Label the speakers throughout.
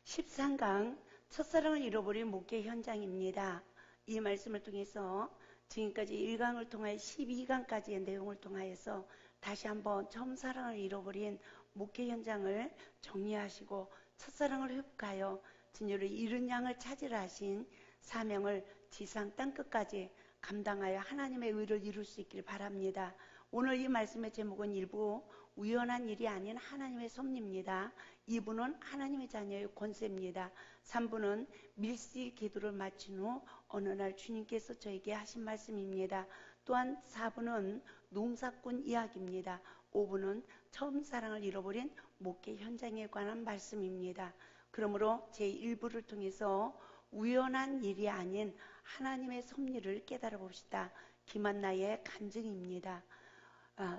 Speaker 1: 13강 첫사랑을 잃어버린 목회 현장입니다. 이 말씀을 통해서 지금까지 1강을 통하여 12강까지의 내용을 통하여서 다시 한번 처음 사랑을 잃어버린 목회 현장을 정리하시고 첫사랑을 회복하여 진여를 잃은 양을 찾으라 하신 사명을 지상 땅끝까지 감당하여 하나님의 의를 이룰 수 있기를 바랍니다. 오늘 이 말씀의 제목은 1부 우연한 일이 아닌 하나님의 섭리입니다. 2부는 하나님의 자녀의 권세입니다. 3부는 밀시 기도를 마친 후 어느 날 주님께서 저에게 하신 말씀입니다. 또한 4부는 농사꾼 이야기입니다. 5부는 처음 사랑을 잃어버린 목회 현장에 관한 말씀입니다. 그러므로 제1부를 통해서 우연한 일이 아닌 하나님의 섭리를 깨달아 봅시다. 김한나의 간증입니다.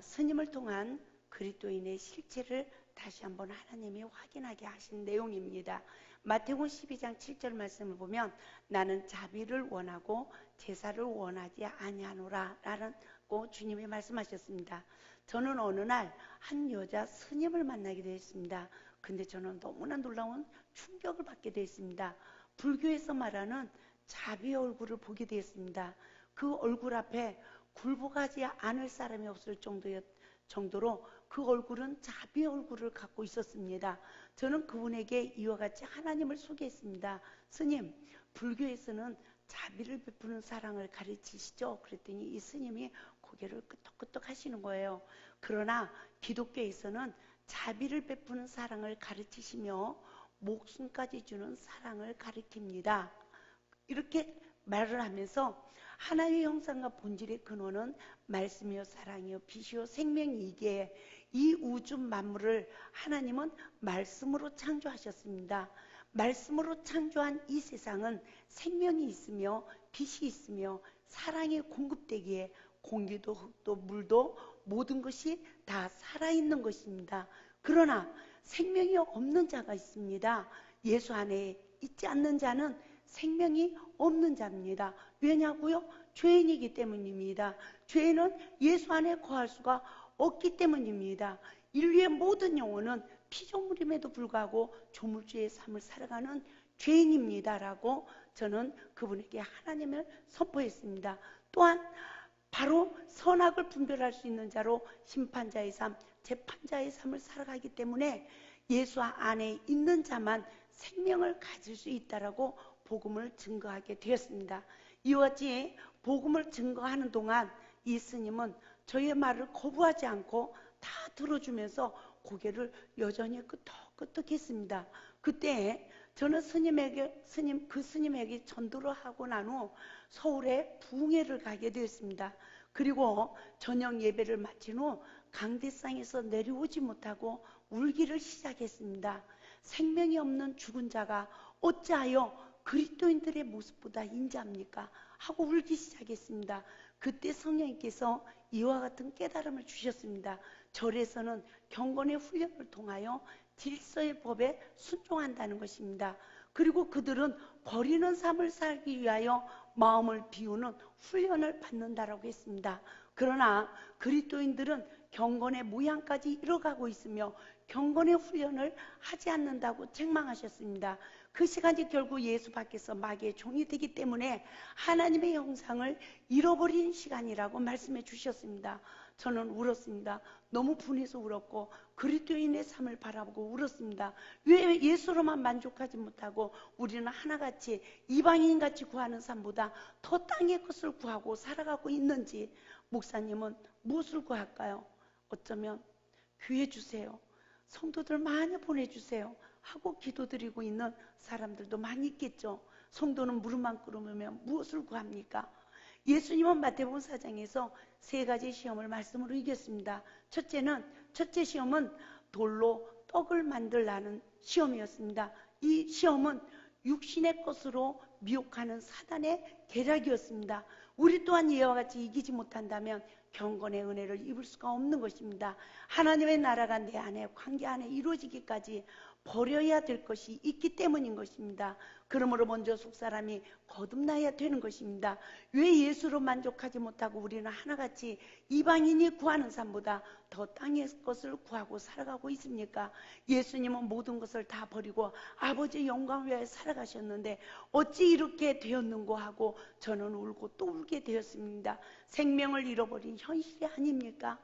Speaker 1: 스님을 통한 그리스도인의 실체를 다시 한번 하나님이 확인하게 하신 내용입니다. 마태복음 12장 7절 말씀을 보면 나는 자비를 원하고 제사를 원하지 아니하노라 라고 주님이 말씀하셨습니다. 저는 어느 날 한 여자 스님을 만나게 되었습니다. 근데 저는 너무나 놀라운 충격을 받게 되었습니다. 불교에서 말하는 자비의 얼굴을 보게 되었습니다. 그 얼굴 앞에 굴복하지 않을 사람이 없을 정도로 그 얼굴은 자비의 얼굴을 갖고 있었습니다. 저는 그분에게 이와 같이 하나님을 소개했습니다. 스님, 불교에서는 자비를 베푸는 사랑을 가르치시죠? 그랬더니 이 스님이 고개를 끄덕끄덕 하시는 거예요. 그러나 기독교에서는 자비를 베푸는 사랑을 가르치시며 목숨까지 주는 사랑을 가르칩니다. 이렇게 말을 하면서 하나님의 형상과 본질의 근원은 말씀이요 사랑이요 빛이요 생명이기에 이 우주 만물을 하나님은 말씀으로 창조하셨습니다. 말씀으로 창조한 이 세상은 생명이 있으며 빛이 있으며 사랑이 공급되기에 공기도 흙도 물도 모든 것이 다 살아있는 것입니다. 그러나 생명이 없는 자가 있습니다. 예수 안에 있지 않는 자는 생명이 없는 자입니다. 왜냐고요? 죄인이기 때문입니다. 죄인은 예수 안에 거할 수가 없기 때문입니다. 인류의 모든 영혼은 피조물임에도 불구하고 조물주의 삶을 살아가는 죄인입니다라고 저는 그분에게 하나님을 선포했습니다. 또한 바로 선악을 분별할 수 있는 자로 심판자의 삶, 재판자의 삶을 살아가기 때문에 예수 안에 있는 자만 생명을 가질 수 있다라고 복음을 증거하게 되었습니다. 이와 같이 복음을 증거하는 동안 이 스님은 저의 말을 거부하지 않고 다 들어주면서 고개를 여전히 끄덕끄덕 했습니다. 그때 저는 그 스님에게 전도를 하고 난 후 서울에 부흥회를 가게 되었습니다. 그리고 저녁 예배를 마친 후 강대상에서 내려오지 못하고 울기를 시작했습니다. 생명이 없는 죽은 자가 어찌하여 그리스도인들의 모습보다 인자합니까? 하고 울기 시작했습니다. 그때 성령님께서 이와 같은 깨달음을 주셨습니다. 절에서는 경건의 훈련을 통하여 질서의 법에 순종한다는 것입니다. 그리고 그들은 버리는 삶을 살기 위하여 마음을 비우는 훈련을 받는다라고 했습니다. 그러나 그리스도인들은 경건의 모양까지 이뤄가고 있으며 경건의 훈련을 하지 않는다고 책망하셨습니다. 그 시간이 결국 예수 밖에서 마귀의 종이 되기 때문에 하나님의 형상을 잃어버린 시간이라고 말씀해 주셨습니다. 저는 울었습니다. 너무 분해서 울었고 그리스도인의 삶을 바라보고 울었습니다. 왜 예수로만 만족하지 못하고 우리는 하나같이 이방인같이 구하는 삶보다 더 땅의 것을 구하고 살아가고 있는지. 목사님은 무엇을 구할까요? 어쩌면 교회 주세요, 성도들 많이 보내주세요 하고 기도드리고 있는 사람들도 많이 있겠죠. 성도는 무릎만 꿇으면 무엇을 구합니까? 예수님은 마태복음 4장에서 세 가지 시험을 말씀으로 이겼습니다. 첫째 시험은 돌로 떡을 만들라는 시험이었습니다. 이 시험은 육신의 것으로 미혹하는 사단의 계략이었습니다. 우리 또한 이와 같이 이기지 못한다면 경건의 은혜를 입을 수가 없는 것입니다. 하나님의 나라가 내 안에 관계 안에 이루어지기까지 버려야 될 것이 있기 때문인 것입니다. 그러므로 먼저 속사람이 거듭나야 되는 것입니다. 왜 예수로 만족하지 못하고 우리는 하나같이 이방인이 구하는 삶보다 더 땅의 것을 구하고 살아가고 있습니까? 예수님은 모든 것을 다 버리고 아버지의 영광을 위하여 살아가셨는데 어찌 이렇게 되었는고 하고 저는 울고 또 울게 되었습니다. 생명을 잃어버린 현실이 아닙니까?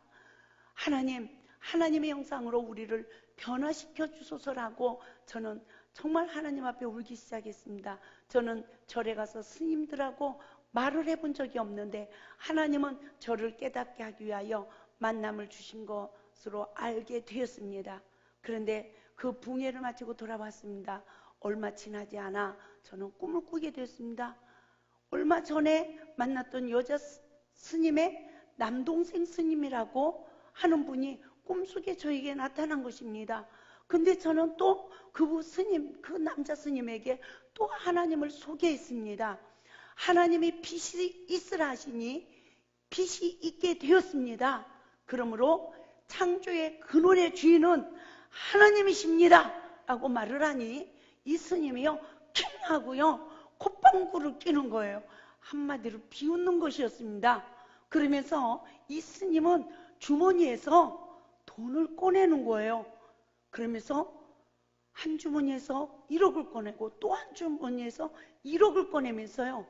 Speaker 1: 하나님의 형상으로 우리를 변화시켜 주소서라고 저는 정말 하나님 앞에 울기 시작했습니다. 저는 절에 가서 스님들하고 말을 해본 적이 없는데 하나님은 저를 깨닫게 하기 위하여 만남을 주신 것으로 알게 되었습니다. 그런데 그 붕해를 마치고 돌아왔습니다. 얼마 지나지 않아 저는 꿈을 꾸게 되었습니다. 얼마 전에 만났던 여자 스님의 남동생 스님이라고 하는 분이 꿈속에 저에게 나타난 것입니다. 근데 저는 또 그 스님, 그 남자 스님에게 또 하나님을 소개했습니다. 하나님이 빛이 있으라 하시니 빛이 있게 되었습니다. 그러므로 창조의 근원의 주인은 하나님이십니다 라고 말을 하니 이 스님이요 킹 하고요 콧방구를 끼는 거예요. 한마디로 비웃는 것이었습니다. 그러면서 이 스님은 주머니에서 돈을 꺼내는 거예요. 그러면서 한 주머니에서 1억을 꺼내고 또 한 주머니에서 1억을 꺼내면서요.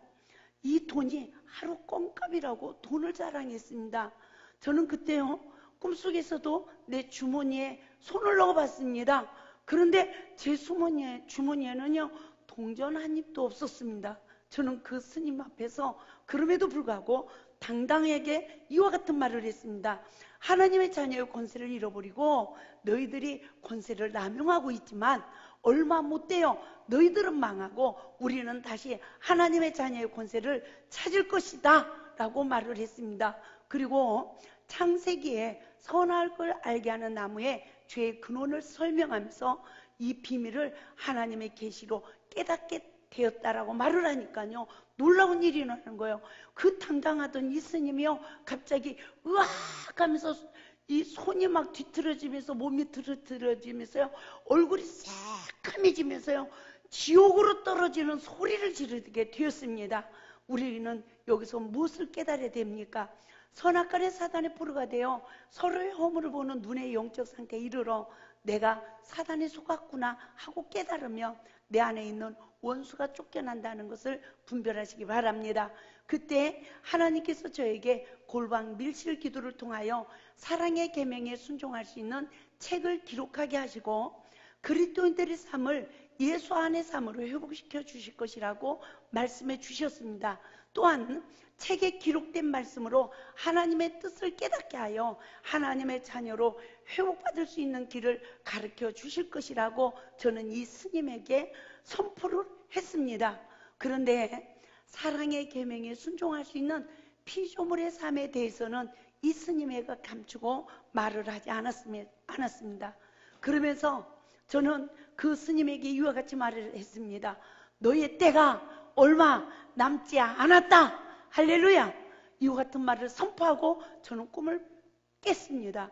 Speaker 1: 이 돈이 하루 껌값이라고 돈을 자랑했습니다. 저는 그때요. 꿈속에서도 내 주머니에 손을 넣어봤습니다. 그런데 제 주머니에는요. 동전 한 입도 없었습니다. 저는 그 스님 앞에서 그럼에도 불구하고 당당하게 이와 같은 말을 했습니다. 하나님의 자녀의 권세를 잃어버리고 너희들이 권세를 남용하고 있지만 얼마 못 돼요. 너희들은 망하고 우리는 다시 하나님의 자녀의 권세를 찾을 것이다 라고 말을 했습니다. 그리고 창세기에 선할 걸 알게 하는 나무의 죄의 근원을 설명하면서 이 비밀을 하나님의 계시로 깨닫게 되었다라고 말을 하니까요. 놀라운 일이 일어나는 거예요. 그 당당하던 이 스님이요. 갑자기 으악 하면서 이 손이 막 뒤틀어지면서 몸이 뒤틀어지면서요. 얼굴이 새카매지면서요. 지옥으로 떨어지는 소리를 지르게 되었습니다. 우리는 여기서 무엇을 깨달아야 됩니까? 선악간의 사단의 포로가 되어 서로의 허물을 보는 눈의 영적 상태에 이르러 내가 사단에 속았구나 하고 깨달으면 내 안에 있는 원수가 쫓겨난다는 것을 분별하시기 바랍니다. 그때 하나님께서 저에게 골방 밀실 기도를 통하여 사랑의 계명에 순종할 수 있는 책을 기록하게 하시고 그리스도인들의 삶을 예수 안의 삶으로 회복시켜 주실 것이라고 말씀해 주셨습니다. 또한 책에 기록된 말씀으로 하나님의 뜻을 깨닫게 하여 하나님의 자녀로 회복받을 수 있는 길을 가르쳐 주실 것이라고 저는 이 스님에게 선포를 했습니다. 그런데 사랑의 계명에 순종할 수 있는 피조물의 삶에 대해서는 이 스님에게 감추고 말을 하지 않았습니다. 그러면서 저는 그 스님에게 이와 같이 말을 했습니다. 너의 때가 얼마 남지 않았다. 할렐루야. 이와 같은 말을 선포하고 저는 꿈을 깼습니다.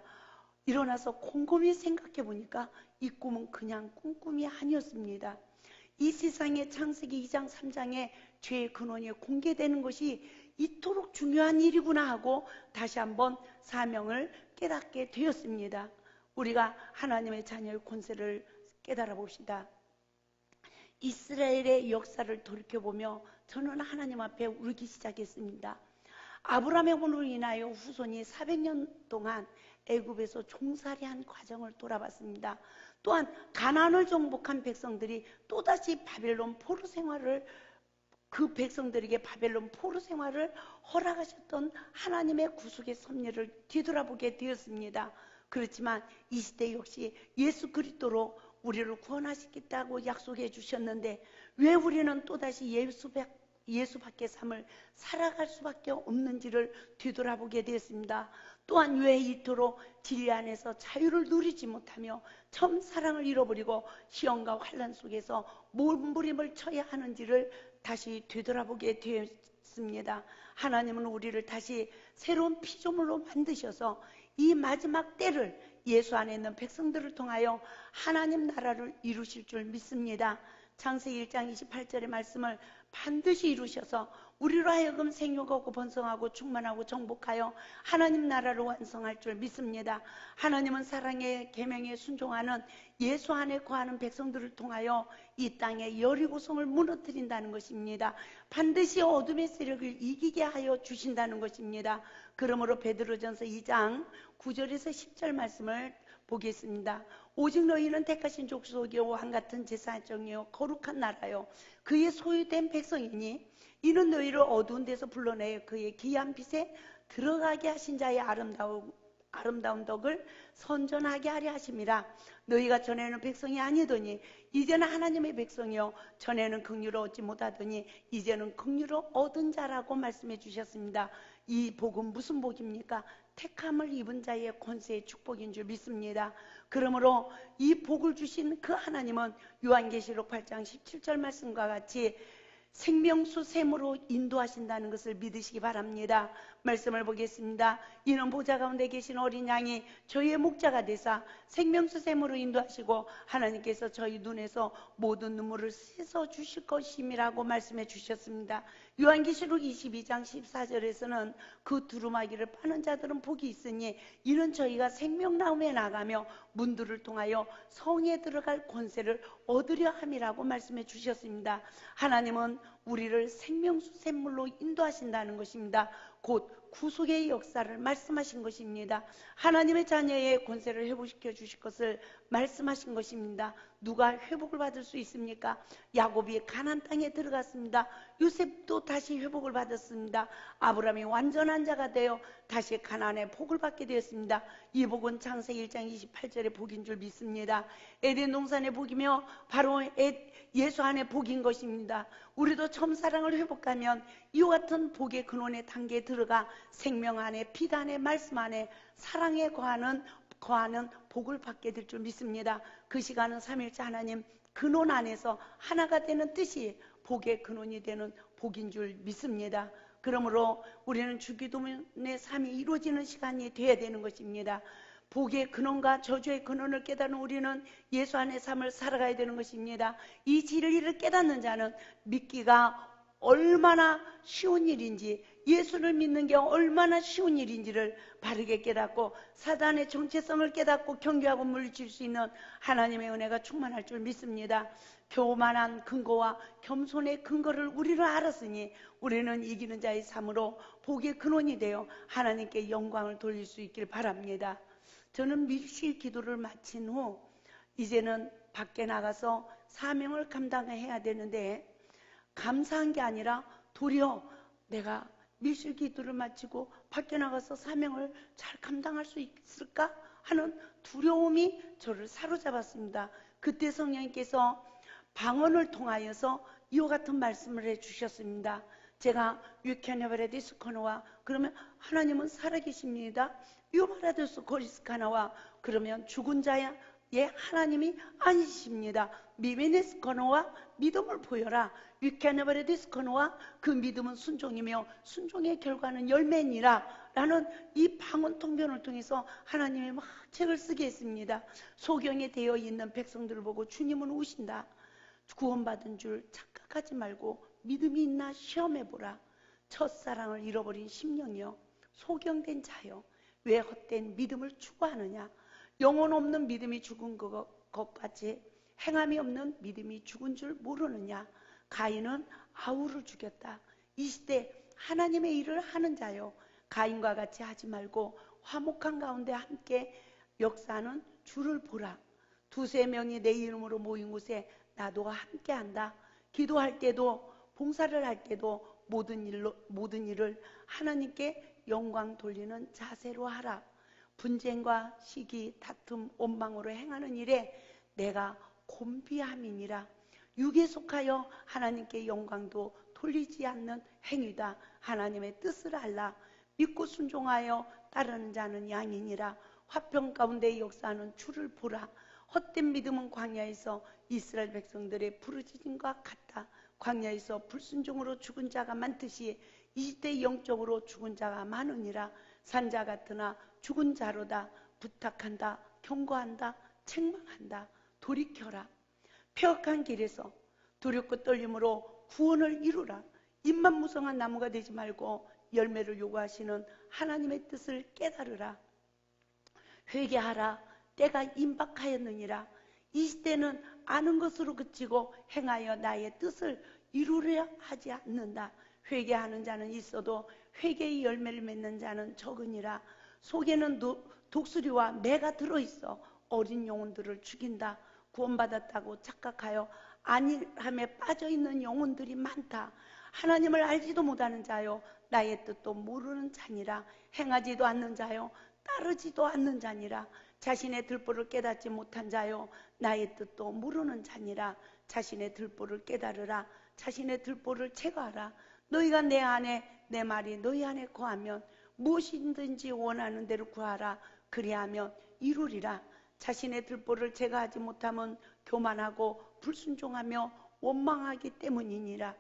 Speaker 1: 일어나서 곰곰이 생각해 보니까 이 꿈은 그냥 꿈이 아니었습니다. 이 세상의 창세기 2장 3장의 죄의 근원이 공개되는 것이 이토록 중요한 일이구나 하고 다시 한번 사명을 깨닫게 되었습니다. 우리가 하나님의 자녀의 권세를 깨달아 봅시다. 이스라엘의 역사를 돌이켜보며 저는 하나님 앞에 울기 시작했습니다. 아브라함의 혼으로 인하여 후손이 400년 동안 애굽에서 종살이한 과정을 돌아봤습니다. 또한 가나안을 정복한 백성들이 또다시 바벨론 포로 생활을 그 백성들에게 바벨론 포로 생활을 허락하셨던 하나님의 구속의 섭리를 뒤돌아보게 되었습니다. 그렇지만 이 시대 역시 예수 그리스도로 우리를 구원하시겠다고 약속해 주셨는데 왜 우리는 또다시 예수 밖의 삶을 살아갈 수밖에 없는지를 뒤돌아보게 되었습니다. 또한 왜 이토록 진리 안에서 자유를 누리지 못하며 처음 사랑을 잃어버리고 시험과 환난 속에서 몸부림을 쳐야 하는지를 다시 되돌아보게 되었습니다. 하나님은 우리를 다시 새로운 피조물로 만드셔서 이 마지막 때를 예수 안에 있는 백성들을 통하여 하나님 나라를 이루실 줄 믿습니다. 창세기 1장 28절의 말씀을 반드시 이루셔서 우리로 하여금 생육하고 번성하고 충만하고 정복하여 하나님 나라를 완성할 줄 믿습니다. 하나님은 사랑의 계명에 순종하는 예수 안에 거하는 백성들을 통하여 이 땅에 여리고성을 무너뜨린다는 것입니다. 반드시 어둠의 세력을 이기게 하여 주신다는 것입니다. 그러므로 베드로전서 2장 9절에서 10절 말씀을 보겠습니다. 오직 너희는 택하신 족속이요 왕같은 제사장이요 거룩한 나라요 그의 소유된 백성이니 이는 너희를 어두운 데서 불러내 그의 귀한 빛에 들어가게 하신 자의 아름다운 덕을 선전하게 하려 하심이라. 너희가 전에는 백성이 아니더니 이제는 하나님의 백성이요 전에는 긍휼을 얻지 못하더니 이제는 긍휼을 얻은 자라고 말씀해 주셨습니다. 이 복은 무슨 복입니까? 택함을 입은 자의 권세의 축복인 줄 믿습니다. 그러므로 이 복을 주신 그 하나님은 요한계시록 8장 17절 말씀과 같이 생명수 샘으로 인도하신다는 것을 믿으시기 바랍니다. 말씀을 보겠습니다. 이는 보좌 가운데 계신 어린 양이 저희의 목자가 되사 생명수 샘으로 인도하시고 하나님께서 저희 눈에서 모든 눈물을 씻어 주실 것임이라고 말씀해 주셨습니다. 요한계시록 22장 14절에서는 그 두루마기를 파는 자들은 복이 있으니 이는 저희가 생명나무에 나가며 문들을 통하여 성에 들어갈 권세를 얻으려 함이라고 말씀해 주셨습니다. 하나님은 우리를 생명수 샘물로 인도하신다는 것입니다. 곧 구속의 역사를 말씀하신 것입니다. 하나님의 자녀의 권세를 회복시켜 주실 것을 말씀하신 것입니다. 누가 회복을 받을 수 있습니까? 야곱이 가나안 땅에 들어갔습니다. 요셉도 다시 회복을 받았습니다. 아브라함이 완전한 자가 되어 다시 가나안의 복을 받게 되었습니다. 이 복은 창세기 1장 28절의 복인 줄 믿습니다. 에덴 동산의 복이며 바로 예수 안의 복인 것입니다. 우리도 처음 사랑을 회복하면 이와 같은 복의 근원의 단계에 들어가 생명 안에 빛 안에 말씀 안에 사랑에 거하는 복을 받게 될 줄 믿습니다. 그 시간은 삼위일체 하나님 근원 안에서 하나가 되는 뜻이 복의 근원이 되는 복인 줄 믿습니다. 그러므로 우리는 주기도문의 삶이 이루어지는 시간이 되어야 되는 것입니다. 복의 근원과 저주의 근원을 깨닫는 우리는 예수 안의 삶을 살아가야 되는 것입니다. 이 진리를 깨닫는 자는 믿기가 얼마나 쉬운 일인지, 예수를 믿는 게 얼마나 쉬운 일인지를 바르게 깨닫고 사단의 정체성을 깨닫고 경계하고 물리칠 수 있는 하나님의 은혜가 충만할 줄 믿습니다. 교만한 근거와 겸손의 근거를 우리를 알았으니 우리는 이기는 자의 삶으로 복의 근원이 되어 하나님께 영광을 돌릴 수 있길 바랍니다. 저는 밀실 기도를 마친 후 이제는 밖에 나가서 사명을 감당해야 되는데 감사한 게 아니라 도리어 내가 밀실 기도를 마치고 밖에 나가서 사명을 잘 감당할 수 있을까 하는 두려움이 저를 사로잡았습니다. 그때 성령님께서 방언을 통하여서 이와 같은 말씀을 해주셨습니다. 제가 You can have a discono와 그러면 하나님은 살아계십니다. 유바라데스 코리스카나와 그러면 죽은 자의 하나님이 아니십니다. 미메네스코노와 믿음을 보여라. You can have a discono와 그 믿음은 순종이며 순종의 결과는 열매니라 라는 이 방언 통변을 통해서 하나님이 막 책을 쓰게 했습니다. 소경에 되어 있는 백성들을 보고 주님은 우신다. 구원받은 줄 착각하지 말고 믿음이 있나 시험해보라. 첫사랑을 잃어버린 심령이여 소경된 자여 왜 헛된 믿음을 추구하느냐. 영혼 없는 믿음이 죽은 것 같이 행함이 없는 믿음이 죽은 줄 모르느냐. 가인은 아우를 죽였다. 이 시대 하나님의 일을 하는 자여 가인과 같이 하지 말고 화목한 가운데 함께 역사하는 주를 보라. 두세 명이 내 이름으로 모인 곳에 나도 함께한다. 기도할 때도 봉사를 할 때도 모든 일을 하나님께 영광 돌리는 자세로 하라. 분쟁과 시기, 다툼, 원망으로 행하는 일에 내가 곤비함이니라. 육에 속하여 하나님께 영광도 돌리지 않는 행위다. 하나님의 뜻을 알라. 믿고 순종하여 따르는 자는 양이니라. 화평 가운데 역사하는 주를 보라. 헛된 믿음은 광야에서 이스라엘 백성들의 부르짖음과 같다. 광야에서 불순종으로 죽은 자가 많듯이 이 시대 영적으로 죽은 자가 많으니라. 산자 같으나 죽은 자로다. 부탁한다. 경고한다, 책망한다. 돌이켜라. 폐역한 길에서 두렵고 떨림으로 구원을 이루라. 잎만 무성한 나무가 되지 말고 열매를 요구하시는 하나님의 뜻을 깨달으라. 회개하라. 때가 임박하였느니라. 이 시대는 아는 것으로 그치고 행하여 나의 뜻을 이루려 하지 않는다. 회개하는 자는 있어도 회개의 열매를 맺는 자는 적으니라. 속에는 독수리와 매가 들어있어 어린 영혼들을 죽인다. 구원받았다고 착각하여 안일함에 빠져있는 영혼들이 많다. 하나님을 알지도 못하는 자요, 나의 뜻도 모르는 자니라. 행하지도 않는 자요, 따르지도 않는 자니라. 자신의 들보를 깨닫지 못한 자요, 나의 뜻도 모르는 자니라. 자신의 들보를 깨달으라. 자신의 들보를 제거하라. 너희가 내 안에, 내 말이 너희 안에 거하면 무엇이든지 원하는 대로 구하라. 그리하면 이루리라. 자신의 들보를 제거하지 못하면 교만하고 불순종하며 원망하기 때문이니라.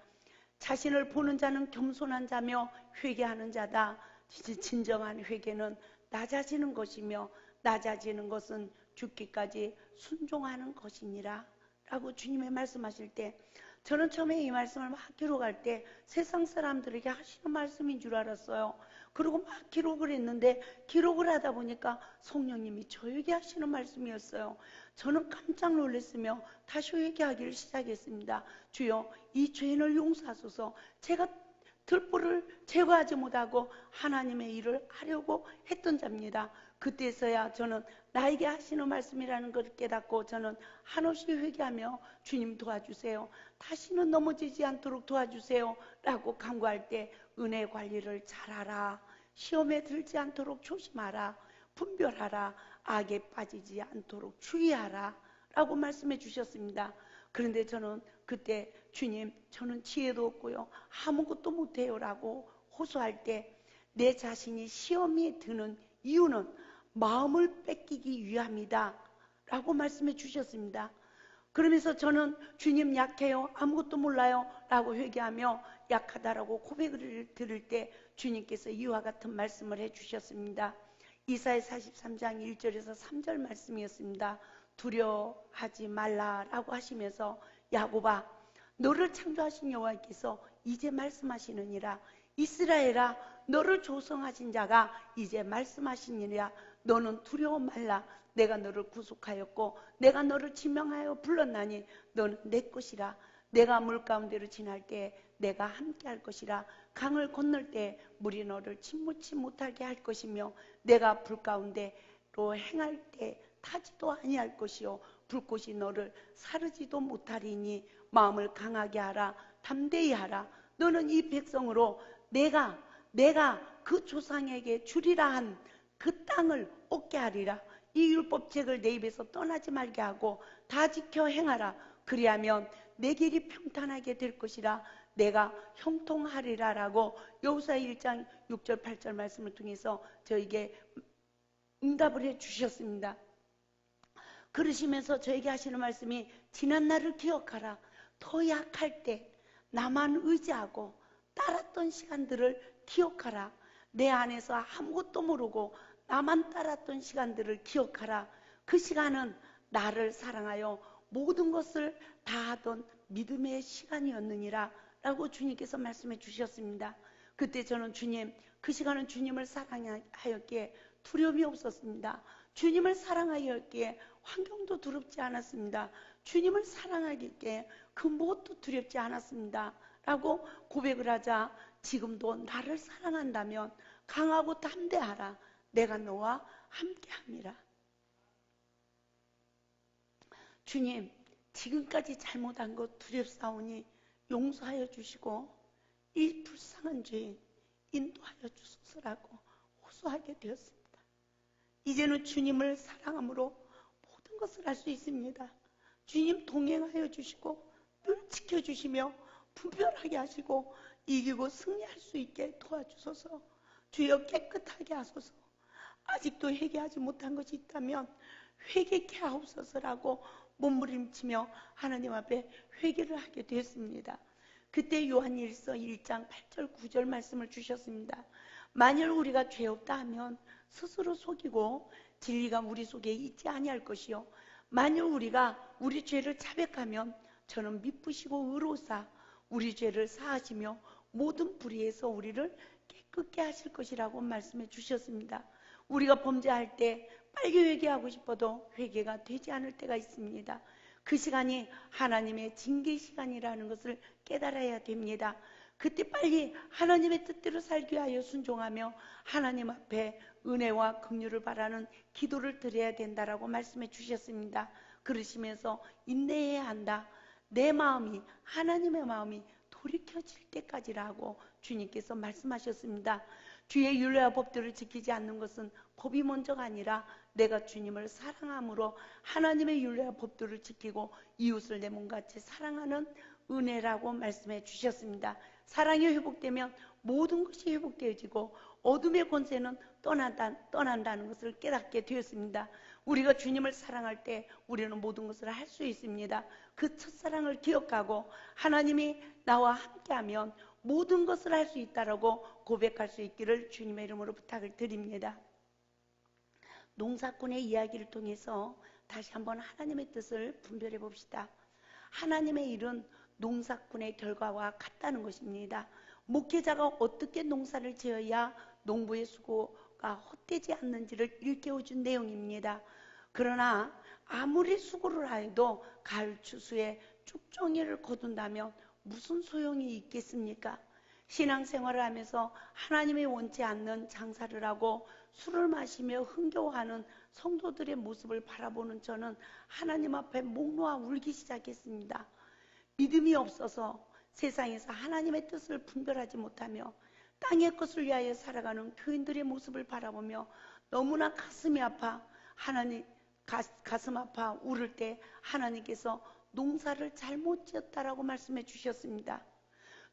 Speaker 1: 자신을 보는 자는 겸손한 자며 회개하는 자다. 진정한 회개는 낮아지는 것이며 낮아지는 것은 죽기까지 순종하는 것이니라. 라고 주님의 말씀하실 때, 저는 처음에 이 말씀을 막 기록할 때 세상 사람들에게 하시는 말씀인 줄 알았어요. 그리고 막 기록을 했는데 기록을 하다 보니까 성령님이 저에게 하시는 말씀이었어요. 저는 깜짝 놀랐으며 다시 회개하기를 시작했습니다. 주여, 이 죄인을 용서하소서. 제가 들보를 제거하지 못하고 하나님의 일을 하려고 했던 자입니다. 그때서야 저는 나에게 하시는 말씀이라는 것을 깨닫고 저는 한없이 회개하며 주님 도와주세요, 다시는 넘어지지 않도록 도와주세요 라고 간구할 때, 은혜 관리를 잘하라, 시험에 들지 않도록 조심하라, 분별하라, 악에 빠지지 않도록 주의하라 라고 말씀해 주셨습니다. 그런데 저는 그때 주님, 저는 지혜도 없고요, 아무것도 못해요 라고 호소할 때 내 자신이 시험에 드는 이유는 마음을 뺏기기 위함이다 라고 말씀해 주셨습니다. 그러면서 저는 주님 약해요, 아무것도 몰라요 라고 회개하며 약하다라고 고백을 들을 때 주님께서 이와 같은 말씀을 해 주셨습니다. 이사야 43장 1절에서 3절 말씀이었습니다. 두려워하지 말라라고 하시면서, 야곱아, 너를 창조하신 여호와께서 이제 말씀하시느니라. 이스라엘아, 너를 조성하신 자가 이제 말씀하시니라. 너는 두려워 말라. 내가 너를 구속하였고 내가 너를 지명하여 불렀나니 너는 내 것이라. 내가 물 가운데로 지날 때 내가 함께 할 것이라. 강을 건널 때 물이 너를 침몰치 못하게 할 것이며, 내가 불 가운데로 행할 때 타지도 아니할 것이요 불꽃이 너를 사르지도 못하리니 마음을 강하게 하라, 담대히 하라. 너는 이 백성으로 내가 그 조상에게 주리라 한 그 땅을 얻게 하리라. 이 율법책을 내 입에서 떠나지 말게 하고 다 지켜 행하라. 그리하면 내 길이 평탄하게 될 것이라. 내가 형통하리라 라고 여호수아 1장 6절 8절 말씀을 통해서 저에게 응답을 해 주셨습니다. 그러시면서 저에게 하시는 말씀이, 지난 날을 기억하라. 더 약할 때 나만 의지하고 따랐던 시간들을 기억하라. 내 안에서 아무것도 모르고 나만 따랐던 시간들을 기억하라. 그 시간은 나를 사랑하여 모든 것을 다 하던 믿음의 시간이었느니라 라고 주님께서 말씀해 주셨습니다. 그때 저는 주님, 그 시간은 주님을 사랑하였기에 두려움이 없었습니다. 주님을 사랑하였기에 환경도 두렵지 않았습니다. 주님을 사랑하기에 그 무엇도 두렵지 않았습니다 라고 고백을 하자, 지금도 나를 사랑한다면 강하고 담대하라. 내가 너와 함께함이라. 주님, 지금까지 잘못한 것 두렵사오니 용서하여 주시고 이 불쌍한 죄인 인도하여 주소서라고 호소하게 되었습니다. 이제는 주님을 사랑함으로 모든 것을 할 수 있습니다. 주님 동행하여 주시고 늘 지켜주시며 분별하게 하시고 이기고 승리할 수 있게 도와주소서. 주여, 깨끗하게 하소서. 아직도 회개하지 못한 것이 있다면 회개케 하옵소서라고 몸부림치며 하나님 앞에 회개를 하게 되었습니다. 그때 요한일서 1장 8절 9절 말씀을 주셨습니다. 만일 우리가 죄 없다 하면 스스로 속이고 진리가 우리 속에 있지 아니할 것이요 만일 우리가 우리 죄를 자백하면 저는 미쁘시고 의로우사 우리 죄를 사하시며 모든 불의에서 우리를 깨끗게 하실 것이라고 말씀해 주셨습니다. 우리가 범죄할 때 빨리 회개하고 싶어도 회개가 되지 않을 때가 있습니다. 그 시간이 하나님의 징계 시간이라는 것을 깨달아야 됩니다. 그때 빨리 하나님의 뜻대로 살기 위하여 순종하며 하나님 앞에 은혜와 긍휼을 바라는 기도를 드려야 된다라고 말씀해 주셨습니다. 그러시면서 인내해야 한다. 내 마음이 하나님의 마음이 돌이켜질 때까지라고 주님께서 말씀하셨습니다. 주의 율례와 법들을 지키지 않는 것은 법이 먼저가 아니라 내가 주님을 사랑함으로 하나님의 율례와 법들을 지키고 이웃을 내 몸같이 사랑하는 은혜라고 말씀해 주셨습니다. 사랑이 회복되면 모든 것이 회복되어지고 어둠의 권세는 떠난다는 것을 깨닫게 되었습니다. 우리가 주님을 사랑할 때 우리는 모든 것을 할 수 있습니다. 그 첫사랑을 기억하고 하나님이 나와 함께하면 모든 것을 할 수 있다라고 고백할 수 있기를 주님의 이름으로 부탁을 드립니다. 농사꾼의 이야기를 통해서 다시 한번 하나님의 뜻을 분별해 봅시다. 하나님의 일은 농사꾼의 결과와 같다는 것입니다. 목회자가 어떻게 농사를 지어야 농부의 수고가 헛되지 않는지를 일깨워준 내용입니다. 그러나 아무리 수고를 하여도 가을 추수에 쭉정이를 거둔다면 무슨 소용이 있겠습니까? 신앙생활을 하면서 하나님이 원치 않는 장사를 하고 술을 마시며 흥겨워하는 성도들의 모습을 바라보는 저는 하나님 앞에 목 놓아 울기 시작했습니다. 믿음이 없어서 세상에서 하나님의 뜻을 분별하지 못하며 땅의 것을 위하여 살아가는 교인들의 모습을 바라보며 너무나 가슴이 아파 가슴 아파 울을 때 하나님께서 농사를 잘못 지었다라고 말씀해 주셨습니다.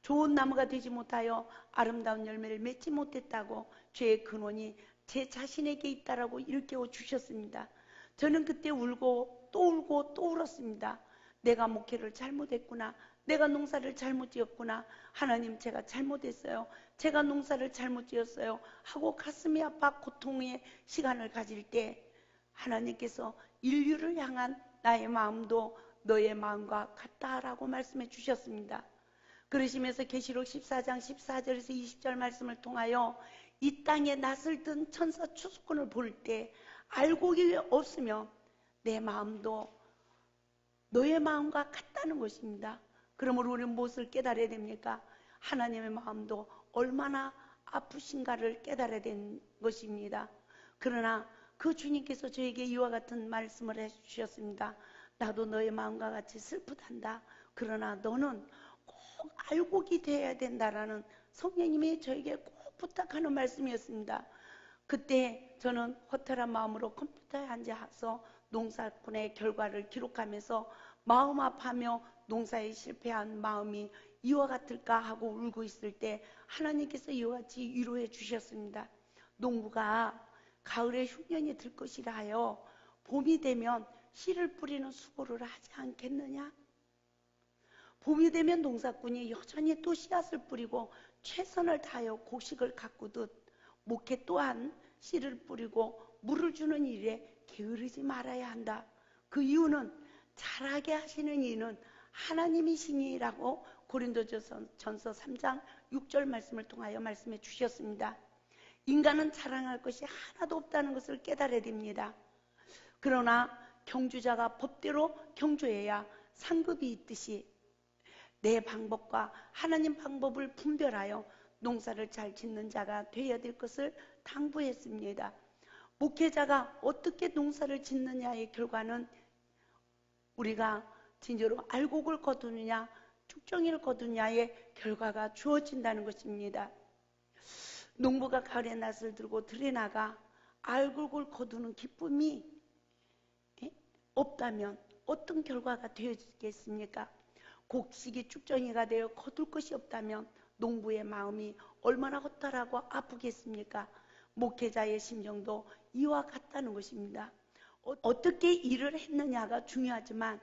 Speaker 1: 좋은 나무가 되지 못하여 아름다운 열매를 맺지 못했다고 죄의 근원이 제 자신에게 있다라고 일깨워 주셨습니다. 저는 그때 울고 또 울었습니다. 내가 목회를 잘못했구나. 내가 농사를 잘못 지었구나. 하나님 제가 잘못했어요. 제가 농사를 잘못 지었어요. 하고 가슴이 아파 고통의 시간을 가질 때 하나님께서 인류를 향한 나의 마음도 너의 마음과 같다라고 말씀해 주셨습니다. 그러시면서 계시록 14장 14절에서 20절 말씀을 통하여 이 땅에 낯을 든 천사 추수꾼을 볼 때 알곡이 없으며 내 마음도 너의 마음과 같다는 것입니다. 그러므로 우리는 무엇을 깨달아야 됩니까? 하나님의 마음도 얼마나 아프신가를 깨달아야 되는 것입니다. 그러나 그 주님께서 저에게 이와 같은 말씀을 해주셨습니다. 나도 너의 마음과 같이 슬프단다. 그러나 너는 꼭 알곡이 되어야 된다라는 성령님이 저에게 꼭 부탁하는 말씀이었습니다. 그때 저는 허탈한 마음으로 컴퓨터에 앉아서 농사꾼의 결과를 기록하면서 마음 아파하며 농사에 실패한 마음이 이와 같을까 하고 울고 있을 때 하나님께서 이와 같이 위로해 주셨습니다. 농부가 가을에 흉년이 들 것이라 하여 봄이 되면 씨를 뿌리는 수고를 하지 않겠느냐? 봄이 되면 농사꾼이 여전히 또 씨앗을 뿌리고 최선을 다하여 곡식을 가꾸듯 목회 또한 씨를 뿌리고 물을 주는 일에 게으르지 말아야 한다. 그 이유는 자라게 하시는 이는 하나님이시니라고 고린도전서 3장 6절 말씀을 통하여 말씀해 주셨습니다. 인간은 자랑할 것이 하나도 없다는 것을 깨달아야 됩니다. 그러나 경주자가 법대로 경주해야 상급이 있듯이 내 방법과 하나님 방법을 분별하여 농사를 잘 짓는 자가 되어야 될 것을 당부했습니다. 목회자가 어떻게 농사를 짓느냐의 결과는 우리가 진짜로 알곡을 거두느냐 쭉정이를 거두느냐의 결과가 주어진다는 것입니다. 농부가 가을에 낫을 들고 들에 나가 알곡을 거두는 기쁨이 없다면 어떤 결과가 되어지겠습니까? 곡식이 쭉정이가 되어 거둘 것이 없다면 농부의 마음이 얼마나 허탈하고 아프겠습니까? 목회자의 심정도 이와 같다는 것입니다. 어떻게 일을 했느냐가 중요하지만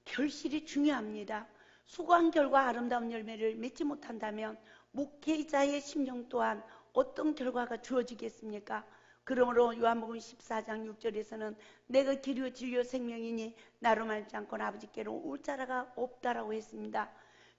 Speaker 1: 결실이 중요합니다. 수고한 결과 아름다운 열매를 맺지 못한다면 목회자의 심정 또한 어떤 결과가 주어지겠습니까? 그러므로 요한복음 14장 6절에서는 내가 길이요 진리요 생명이니 나로 말지 않고는 아버지께로 올 자가 없다라고 했습니다.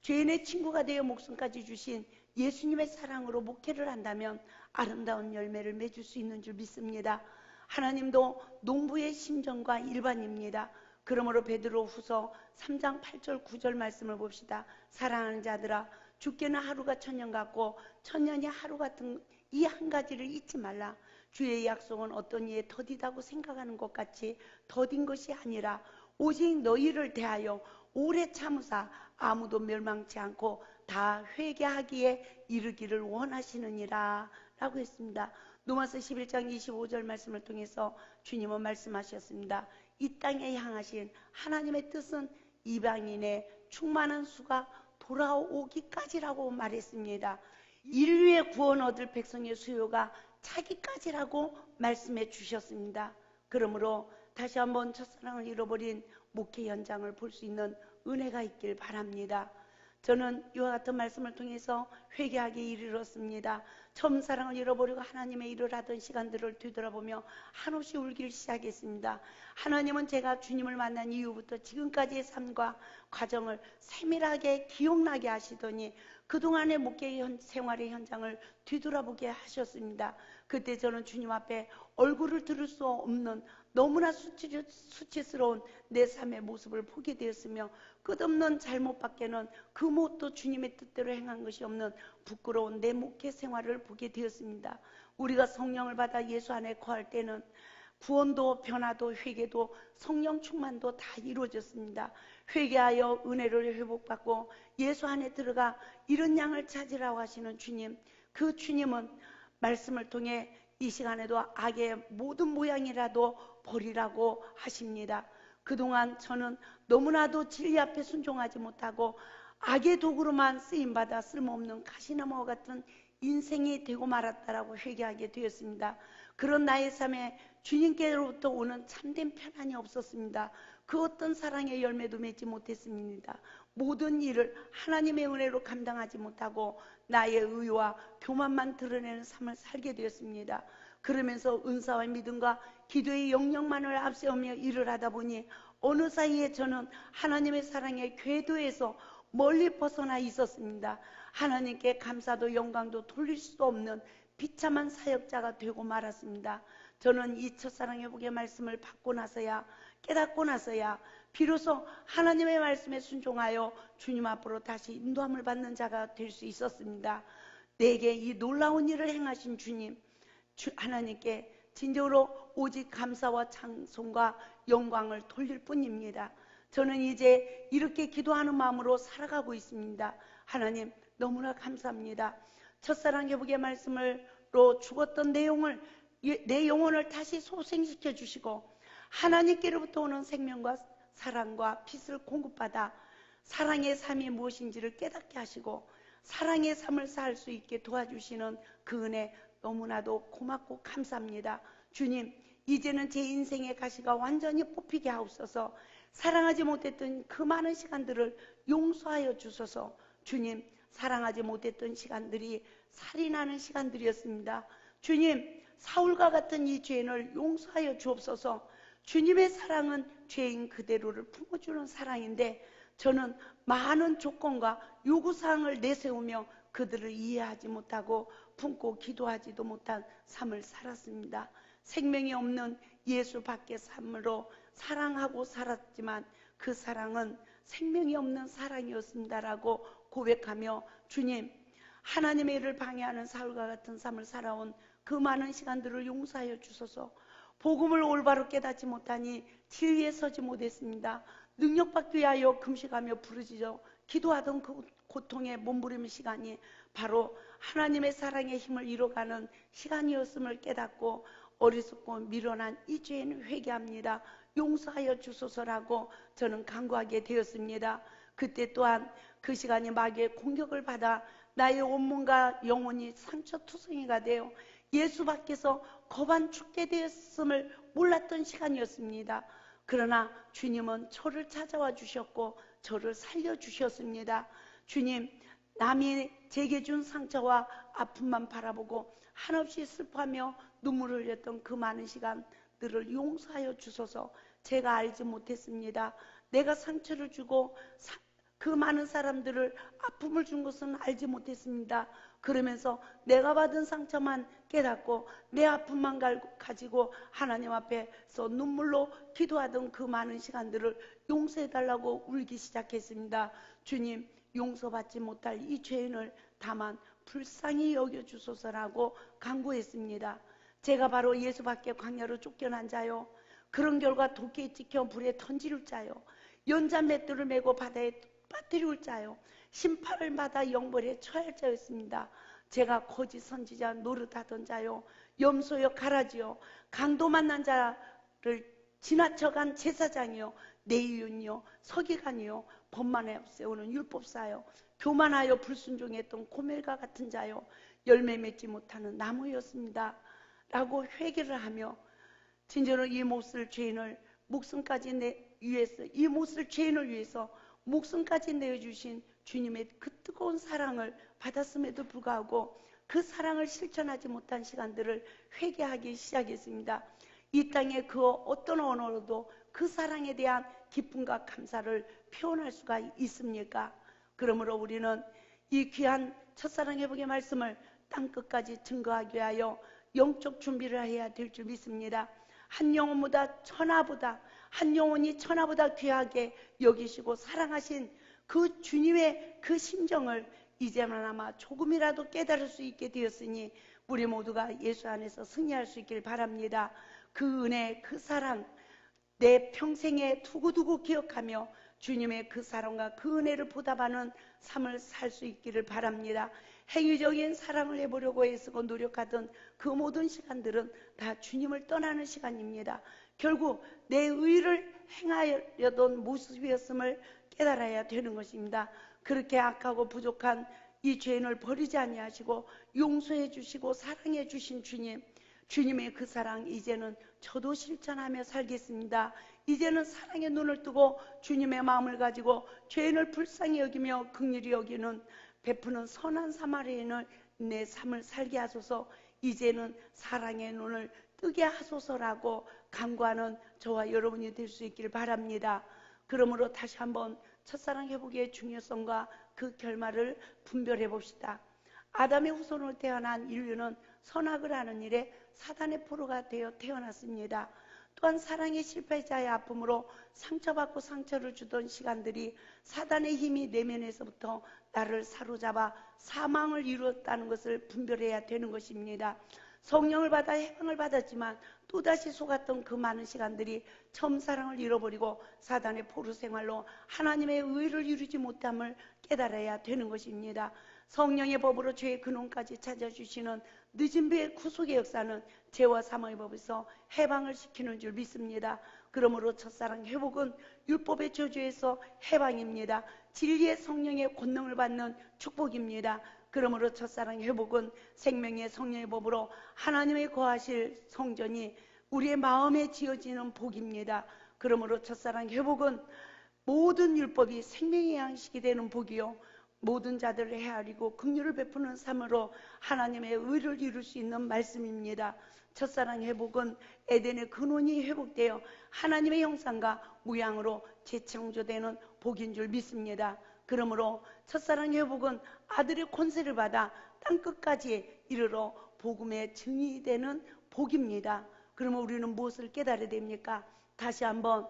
Speaker 1: 죄인의 친구가 되어 목숨까지 주신 예수님의 사랑으로 목회를 한다면 아름다운 열매를 맺을 수 있는 줄 믿습니다. 하나님도 농부의 심정과 일반입니다. 그러므로 베드로후서 3장 8절 9절 말씀을 봅시다. 사랑하는 자들아, 주께는 하루가 천년 같고 천년이 하루 같은 이 한 가지를 잊지 말라. 주의 약속은 어떤 이에 더디다고 생각하는 것 같이 더딘 것이 아니라 오직 너희를 대하여 오래 참으사 아무도 멸망치 않고 다 회개하기에 이르기를 원하시느니라 라고 했습니다. 로마서 11장 25절 말씀을 통해서 주님은 말씀하셨습니다. 이 땅에 향하신 하나님의 뜻은 이방인의 충만한 수가 돌아오기까지라고 말했습니다. 인류의 구원 얻을 백성의 수요가 차기까지라고 말씀해 주셨습니다. 그러므로 다시 한번 첫사랑을 잃어버린 목회 현장을 볼 수 있는 은혜가 있길 바랍니다. 저는 이와 같은 말씀을 통해서 회개하기에 이르렀습니다. 처음 사랑을 잃어버리고 하나님의 일을 하던 시간들을 뒤돌아보며 한없이 울기를 시작했습니다. 하나님은 제가 주님을 만난 이후부터 지금까지의 삶과 과정을 세밀하게 기억나게 하시더니 그동안의 목회 생활의 현장을 뒤돌아보게 하셨습니다. 그때 저는 주님 앞에 얼굴을 들을 수 없는 너무나 수치스러운 내 삶의 모습을 보게 되었으며 끝없는 잘못밖에는 그 무엇도 주님의 뜻대로 행한 것이 없는 부끄러운 내 목회 생활을 보게 되었습니다. 우리가 성령을 받아 예수 안에 거할 때는 구원도 변화도 회개도 성령 충만도 다 이루어졌습니다. 회개하여 은혜를 회복받고 예수 안에 들어가 이런 양을 찾으라고 하시는 주님, 그 주님은 말씀을 통해 이 시간에도 악의 모든 모양이라도 버리라고 하십니다. 그동안 저는 너무나도 진리 앞에 순종하지 못하고 악의 도구로만 쓰임받아 쓸모없는 가시나무와 같은 인생이 되고 말았다라고 회개하게 되었습니다. 그런 나의 삶에 주님께로부터 오는 참된 편안이 없었습니다. 그 어떤 사랑의 열매도 맺지 못했습니다. 모든 일을 하나님의 은혜로 감당하지 못하고 나의 의와 교만만 드러내는 삶을 살게 되었습니다. 그러면서 은사와 믿음과 기도의 영역만을 앞세우며 일을 하다 보니 어느 사이에 저는 하나님의 사랑의 궤도에서 멀리 벗어나 있었습니다. 하나님께 감사도 영광도 돌릴 수 없는 비참한 사역자가 되고 말았습니다. 저는 이 첫사랑 회복의 말씀을 받고 나서야, 깨닫고 나서야 비로소 하나님의 말씀에 순종하여 주님 앞으로 다시 인도함을 받는 자가 될 수 있었습니다. 내게 이 놀라운 일을 행하신 주님, 하나님께 진정으로 오직 감사와 찬송과 영광을 돌릴 뿐입니다. 저는 이제 이렇게 기도하는 마음으로 살아가고 있습니다. 하나님 너무나 감사합니다. 첫사랑 회복의 말씀으로 죽었던 내 영혼을 다시 소생시켜 주시고 하나님께로부터 오는 생명과 사랑과 빛을 공급받아 사랑의 삶이 무엇인지를 깨닫게 하시고 사랑의 삶을 살 수 있게 도와주시는 그 은혜 너무나도 고맙고 감사합니다. 주님, 이제는 제 인생의 가시가 완전히 뽑히게 하옵소서. 사랑하지 못했던 그 많은 시간들을 용서하여 주소서. 주님, 사랑하지 못했던 시간들이 살인하는 시간들이었습니다. 주님, 사울과 같은 이 죄인을 용서하여 주옵소서. 주님의 사랑은 죄인 그대로를 품어주는 사랑인데 저는 많은 조건과 요구사항을 내세우며 그들을 이해하지 못하고 품고 기도하지도 못한 삶을 살았습니다. 생명이 없는 예수 밖의 삶으로 사랑하고 살았지만 그 사랑은 생명이 없는 사랑이었습니다라고 고백하며 주님, 하나님의 일을 방해하는 사울과 같은 삶을 살아온 그 많은 시간들을 용서하여 주소서. 복음을 올바로 깨닫지 못하니 지위에 서지 못했습니다. 능력받기 위하여 금식하며 부르짖어 기도하던 그 고통에 몸부림의 시간이 바로 하나님의 사랑의 힘을 잃어가는 시간이었음을 깨닫고 어리석고 미련한 이 죄인을 회개합니다. 용서하여 주소서라고 저는 간구하게 되었습니다. 그때 또한 그 시간이 마귀의 공격을 받아 나의 온몸과 영혼이 상처투성이가 되어 예수 밖에서 거반 죽게 되었음을 몰랐던 시간이었습니다. 그러나 주님은 저를 찾아와 주셨고 저를 살려주셨습니다. 주님, 남이 제게 준 상처와 아픔만 바라보고 한없이 슬퍼하며 눈물을 흘렸던 그 많은 시간들을 용서하여 주소서. 제가 알지 못했습니다. 내가 상처를 주고 그 많은 사람들을 아픔을 준 것은 알지 못했습니다. 그러면서 내가 받은 상처만 깨닫고 내 아픔만 가지고 하나님 앞에서 눈물로 기도하던 그 많은 시간들을 용서해달라고 울기 시작했습니다. 주님, 용서받지 못할 이 죄인을 다만 불쌍히 여겨주소서라고 간구했습니다. 제가 바로 예수밖에 광야로 쫓겨난 자요, 그런 결과 도끼에 찍혀 불에 던질 자요, 연자 맷돌을 메고 바다에 빠뜨릴 자요, 심판을 받아 영벌에 처할 자였습니다. 제가 거짓 선지자 노릇하던 자요, 염소여 가라지요, 강도 만난 자를 지나쳐간 제사장이요, 내이윤이요, 서기관이요, 법만에 세우는 율법사요, 교만하여 불순종했던 고멜과 같은 자요, 열매 맺지 못하는 나무였습니다 라고 회개를 하며, 진정으로 이 못쓸 죄인을 위해서 목숨까지 내어주신 주님의 그 뜨거운 사랑을 받았음에도 불구하고 그 사랑을 실천하지 못한 시간들을 회개하기 시작했습니다. 이 땅의 그 어떤 언어로도 그 사랑에 대한 기쁨과 감사를 표현할 수가 있습니까? 그러므로 우리는 이 귀한 첫사랑 회복의 말씀을 땅끝까지 증거하기 위하여 영적 준비를 해야 될 줄 믿습니다. 한 영혼이 천하보다 귀하게 여기시고 사랑하신 그 주님의 그 심정을 이제나마 조금이라도 깨달을 수 있게 되었으니 우리 모두가 예수 안에서 승리할 수 있길 바랍니다. 그 은혜, 그 사랑 내 평생에 두고두고 기억하며 주님의 그 사랑과 그 은혜를 보답하는 삶을 살 수 있기를 바랍니다. 행위적인 사랑을 해보려고 애쓰고 노력하던 그 모든 시간들은 다 주님을 떠나는 시간입니다. 결국 내 의를 행하려던 모습이었음을 깨달아야 되는 것입니다. 그렇게 악하고 부족한 이 죄인을 버리지 아니하시고 용서해 주시고 사랑해 주신 주님의 그 사랑, 이제는 저도 실천하며 살겠습니다. 이제는 사랑의 눈을 뜨고 주님의 마음을 가지고 죄인을 불쌍히 여기며 긍휼히 여기는 베푸는 선한 사마리아인을 내 삶을 살게 하소서. 이제는 사랑의 눈을 뜨게 하소서라고 간구하는 저와 여러분이 될 수 있기를 바랍니다. 그러므로 다시 한번 첫사랑 회복의 중요성과 그 결말을 분별해 봅시다. 아담의 후손으로 태어난 인류는 선악을 하는 일에 사단의 포로가 되어 태어났습니다. 또한 사랑의 실패자의 아픔으로 상처받고 상처를 주던 시간들이 사단의 힘이 내면에서부터 나를 사로잡아 사망을 이루었다는 것을 분별해야 되는 것입니다. 성령을 받아 해방을 받았지만 또다시 속았던 그 많은 시간들이 처음 사랑을 잃어버리고 사단의 포로 생활로 하나님의 의를 이루지 못함을 깨달아야 되는 것입니다. 성령의 법으로 죄의 근원까지 찾아주시는 늦은 배의 구속의 역사는 죄와 사망의 법에서 해방을 시키는 줄 믿습니다. 그러므로 첫사랑 회복은 율법의 저주에서 해방입니다. 진리의 성령의 권능을 받는 축복입니다. 그러므로 첫사랑 회복은 생명의 성령의 법으로 하나님의 거하실 성전이 우리의 마음에 지어지는 복입니다. 그러므로 첫사랑 회복은 모든 율법이 생명의 양식이 되는 복이요, 모든 자들을 헤아리고 긍휼을 베푸는 삶으로 하나님의 의를 이룰 수 있는 말씀입니다. 첫사랑 회복은 에덴의 근원이 회복되어 하나님의 형상과 모양으로 재창조되는 복인 줄 믿습니다. 그러므로 첫사랑 회복은 아들의 권세를 받아 땅끝까지 이르러 복음의 증인이 되는 복입니다. 그러면 우리는 무엇을 깨달아야 됩니까? 다시 한번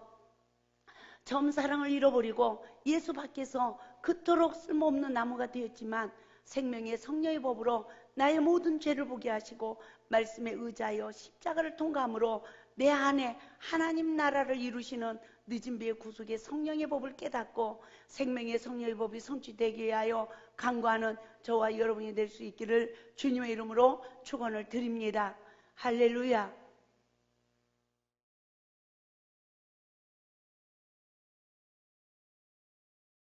Speaker 1: 처음 사랑을 잃어버리고 예수 밖에서 그토록 쓸모없는 나무가 되었지만 생명의 성령의 법으로 나의 모든 죄를 보게 하시고 말씀에 의지하여 십자가를 통과함으로 내 안에 하나님 나라를 이루시는 늦은 비의 구속의 성령의 법을 깨닫고 생명의 성령의 법이 성취되게 위하여 간구하는 저와 여러분이 될 수 있기를 주님의 이름으로 축원을 드립니다. 할렐루야.